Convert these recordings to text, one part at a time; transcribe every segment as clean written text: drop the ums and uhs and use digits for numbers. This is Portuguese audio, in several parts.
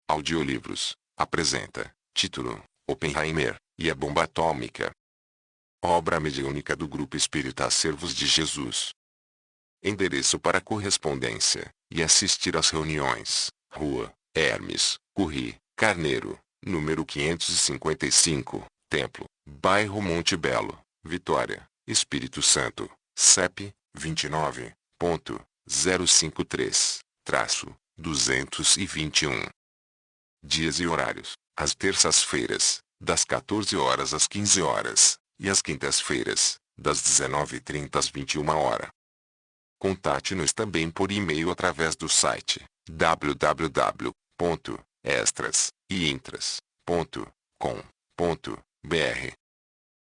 Audiolivros, apresenta, título, Oppenheimer, e a Bomba Atômica. Obra mediúnica do Grupo Espírita Servos de Jesus. Endereço para correspondência, e assistir às reuniões, Rua, Hermes, Curri, Carneiro, número 555, Templo, Bairro Monte Belo, Vitória, Espírito Santo, CEP, 29.053-221. Dias e horários: às terças-feiras, das 14 horas às 15 horas, e às quintas-feiras, das 19h30 às 21h. Contate-nos também por e-mail através do site www.extras-e-intras.com.br.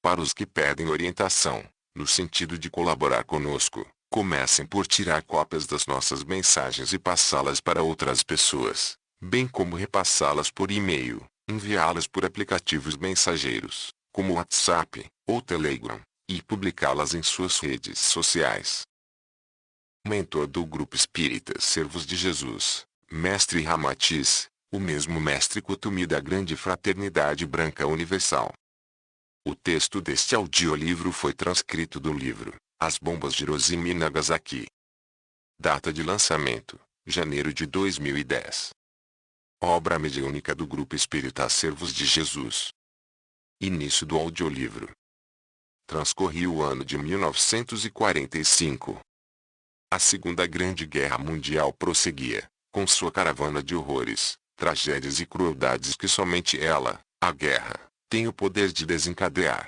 Para os que pedem orientação, no sentido de colaborar conosco, comecem por tirar cópias das nossas mensagens e passá-las para outras pessoas, bem como repassá-las por e-mail, enviá-las por aplicativos mensageiros, como WhatsApp ou Telegram, e publicá-las em suas redes sociais. Mentor do Grupo Espírita Servos de Jesus, Mestre Ramatiz, o mesmo Mestre Kutumi da Grande Fraternidade Branca Universal. O texto deste audiolivro foi transcrito do livro As Bombas de Hiroshima e Nagasaki. Data de lançamento: janeiro de 2010. Obra mediúnica do Grupo Espírita Servos de Jesus. Início do audiolivro. Transcorria o ano de 1945. A Segunda Grande Guerra Mundial prosseguia, com sua caravana de horrores, tragédias e crueldades que somente ela, a guerra, tem o poder de desencadear.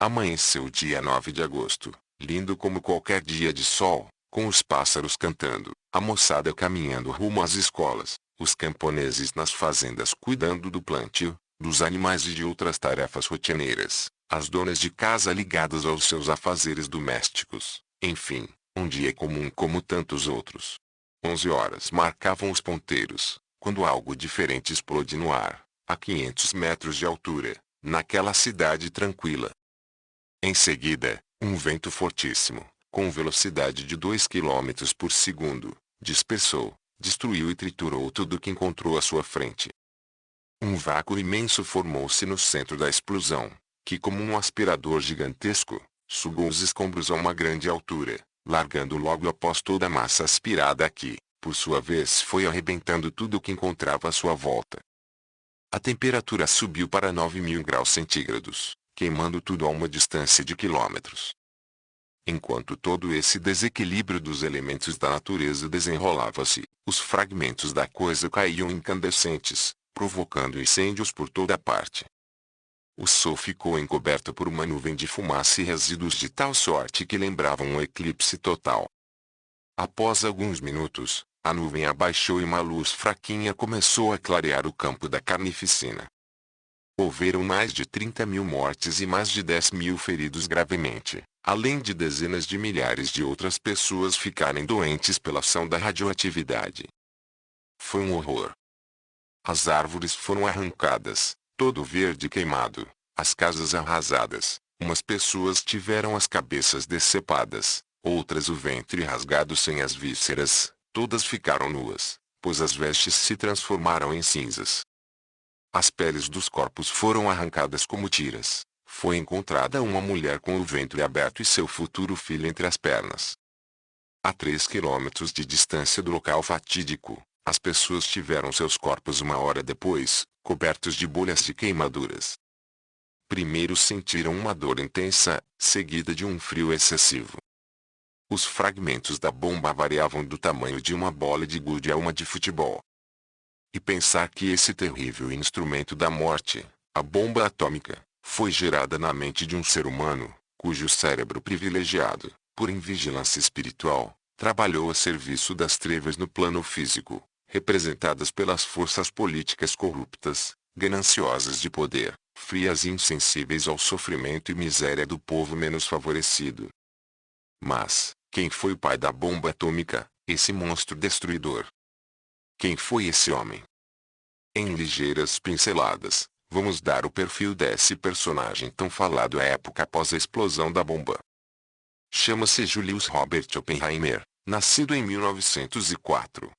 Amanheceu o dia 9 de agosto, lindo como qualquer dia de sol, com os pássaros cantando, a moçada caminhando rumo às escolas, os camponeses nas fazendas cuidando do plantio, dos animais e de outras tarefas rotineiras, as donas de casa ligadas aos seus afazeres domésticos, enfim, um dia comum como tantos outros. 11 horas marcavam os ponteiros, quando algo diferente explode no ar, a 500 metros de altura, naquela cidade tranquila. Em seguida, um vento fortíssimo, com velocidade de 2 km por segundo, dispersou, destruiu e triturou tudo que encontrou à sua frente. Um vácuo imenso formou-se no centro da explosão, que como um aspirador gigantesco, sugou os escombros a uma grande altura, largando logo após toda a massa aspirada que, por sua vez, foi arrebentando tudo o que encontrava à sua volta. A temperatura subiu para 9.000 graus centígrados, queimando tudo a uma distância de quilômetros. Enquanto todo esse desequilíbrio dos elementos da natureza desenrolava-se, os fragmentos da coisa caíam incandescentes, provocando incêndios por toda parte. O sol ficou encoberto por uma nuvem de fumaça e resíduos de tal sorte que lembravam um eclipse total. Após alguns minutos, a nuvem abaixou e uma luz fraquinha começou a clarear o campo da carnificina. Houveram mais de 30.000 mortes e mais de 10.000 feridos gravemente, além de dezenas de milhares de outras pessoas ficarem doentes pela ação da radioatividade. Foi um horror. As árvores foram arrancadas, todo verde queimado, as casas arrasadas, umas pessoas tiveram as cabeças decepadas, outras o ventre rasgado sem as vísceras, todas ficaram nuas, pois as vestes se transformaram em cinzas. As peles dos corpos foram arrancadas como tiras. Foi encontrada uma mulher com o ventre aberto e seu futuro filho entre as pernas. A 3 quilômetros de distância do local fatídico, as pessoas tiveram seus corpos uma hora depois, cobertos de bolhas de queimaduras. Primeiro sentiram uma dor intensa, seguida de um frio excessivo. Os fragmentos da bomba variavam do tamanho de uma bola de gude a uma de futebol. E pensar que esse terrível instrumento da morte, a bomba atômica, foi gerada na mente de um ser humano, cujo cérebro privilegiado, por invigilância espiritual, trabalhou a serviço das trevas no plano físico, representadas pelas forças políticas corruptas, gananciosas de poder, frias e insensíveis ao sofrimento e miséria do povo menos favorecido. Mas, quem foi o pai da bomba atômica, esse monstro destruidor? Quem foi esse homem? Em ligeiras pinceladas, vamos dar o perfil desse personagem tão falado à época após a explosão da bomba. Chama-se Julius Robert Oppenheimer, nascido em 1904.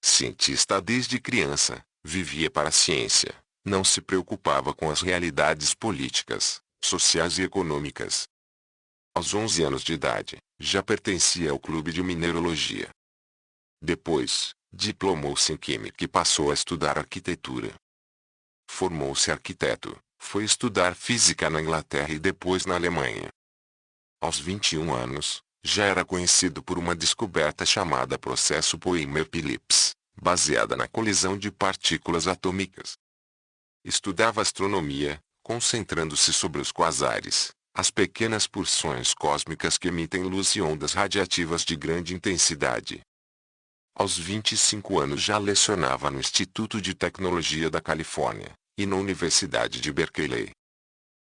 Cientista desde criança, vivia para a ciência. Não se preocupava com as realidades políticas, sociais e econômicas. Aos 11 anos de idade, já pertencia ao clube de mineralogia. Depois, diplomou-se em Química e passou a estudar arquitetura. Formou-se arquiteto, foi estudar física na Inglaterra e depois na Alemanha. Aos 21 anos, já era conhecido por uma descoberta chamada processo Poimer-Phillips, baseada na colisão de partículas atômicas. Estudava astronomia, concentrando-se sobre os quasares, as pequenas porções cósmicas que emitem luz e ondas radiativas de grande intensidade. Aos 25 anos já lecionava no Instituto de Tecnologia da Califórnia, e na Universidade de Berkeley.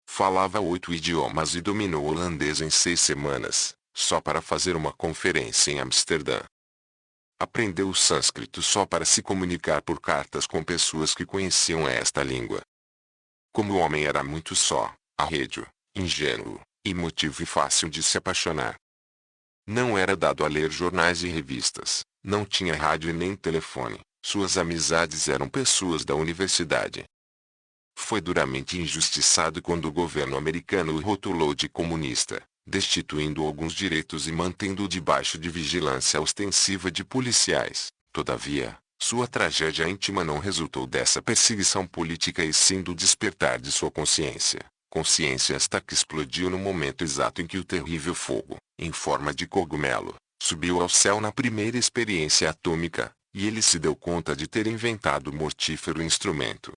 Falava 8 idiomas e dominou o holandês em 6 semanas, só para fazer uma conferência em Amsterdã. Aprendeu o sânscrito só para se comunicar por cartas com pessoas que conheciam esta língua. Como o homem era muito só, arredio, ingênuo, emotivo e fácil de se apaixonar. Não era dado a ler jornais e revistas, não tinha rádio e nem telefone, suas amizades eram pessoas da universidade. Foi duramente injustiçado quando o governo americano o rotulou de comunista, destituindo alguns direitos e mantendo-o debaixo de vigilância ostensiva de policiais. Todavia, sua tragédia íntima não resultou dessa perseguição política e sim do despertar de sua consciência. Consciência esta que explodiu no momento exato em que o terrível fogo, em forma de cogumelo, subiu ao céu na primeira experiência atômica, e ele se deu conta de ter inventado o mortífero instrumento.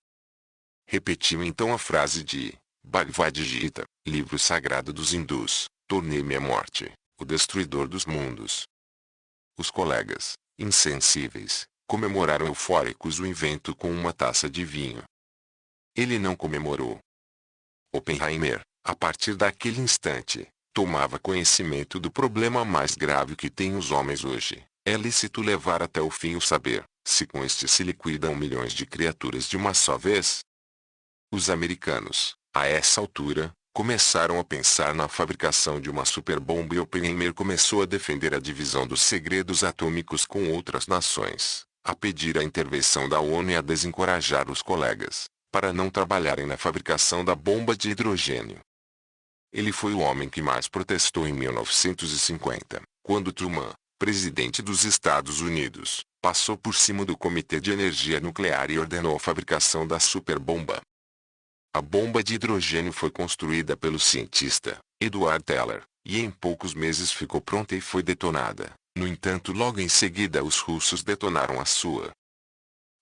Repetiu então a frase de Bhagavad Gita, livro sagrado dos hindus: tornei-me a morte, o destruidor dos mundos. Os colegas, insensíveis, comemoraram eufóricos o invento com uma taça de vinho. Ele não comemorou. Oppenheimer, a partir daquele instante, tomava conhecimento do problema mais grave que têm os homens hoje. É lícito levar até o fim o saber, se com este se liquidam milhões de criaturas de uma só vez? Os americanos, a essa altura, começaram a pensar na fabricação de uma superbomba e Oppenheimer começou a defender a divisão dos segredos atômicos com outras nações, a pedir a intervenção da ONU e a desencorajar os colegas, para não trabalharem na fabricação da bomba de hidrogênio. Ele foi o homem que mais protestou em 1950, quando Truman, presidente dos Estados Unidos, passou por cima do Comitê de Energia Nuclear e ordenou a fabricação da superbomba. A bomba de hidrogênio foi construída pelo cientista Edward Teller, e em poucos meses ficou pronta e foi detonada. No entanto, logo em seguida os russos detonaram a sua.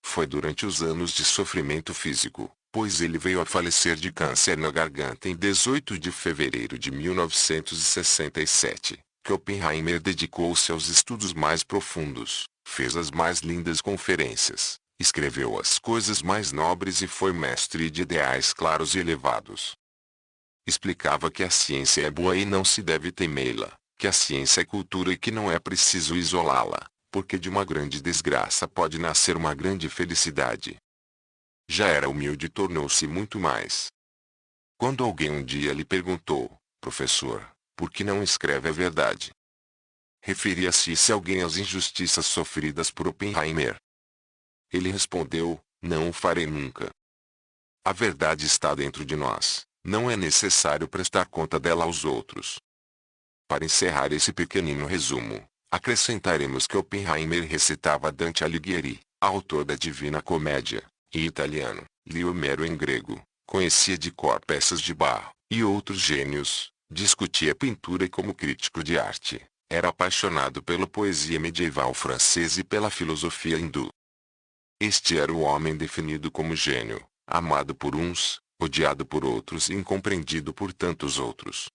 Foi durante os anos de sofrimento físico, pois ele veio a falecer de câncer na garganta em 18 de fevereiro de 1967, que Oppenheimer dedicou-se aos estudos mais profundos, fez as mais lindas conferências, escreveu as coisas mais nobres e foi mestre de ideais claros e elevados. Explicava que a ciência é boa e não se deve temê-la, que a ciência é cultura e que não é preciso isolá-la, porque de uma grande desgraça pode nascer uma grande felicidade. Já era humilde e tornou-se muito mais. Quando alguém um dia lhe perguntou, professor, por que não escreve a verdade? Referia-se alguém às injustiças sofridas por Oppenheimer. Ele respondeu, não o farei nunca. A verdade está dentro de nós, não é necessário prestar conta dela aos outros. Para encerrar esse pequenino resumo, acrescentaremos que Oppenheimer recitava Dante Alighieri, autor da Divina Comédia, em italiano, lia Homero em grego, conhecia de cor peças de Bach, e outros gênios, discutia pintura e como crítico de arte, era apaixonado pela poesia medieval francesa e pela filosofia hindu. Este era o homem definido como gênio, amado por uns, odiado por outros e incompreendido por tantos outros.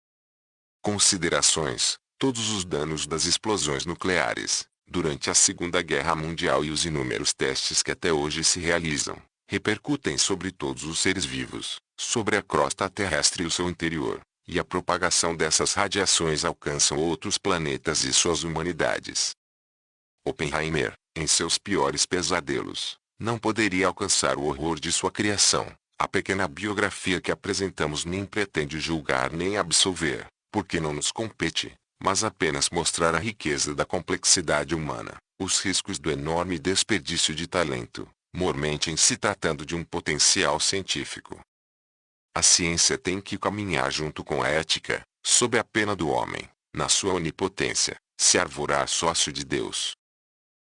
Considerações: todos os danos das explosões nucleares, durante a Segunda Guerra Mundial e os inúmeros testes que até hoje se realizam, repercutem sobre todos os seres vivos, sobre a crosta terrestre e o seu interior, e a propagação dessas radiações alcançam outros planetas e suas humanidades. Oppenheimer, em seus piores pesadelos, não poderia alcançar o horror de sua criação. A pequena biografia que apresentamos nem pretende julgar nem absolver, porque não nos compete, mas apenas mostrar a riqueza da complexidade humana, Os riscos do enorme desperdício de talento, mormente em se tratando de um potencial científico. A ciência tem que caminhar junto com a ética, sob a pena do homem, na sua onipotência, se arvorar sócio de Deus.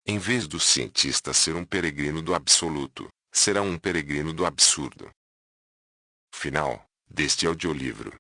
Em vez do cientista ser um peregrino do absoluto, será um peregrino do absurdo. Final deste audiolivro.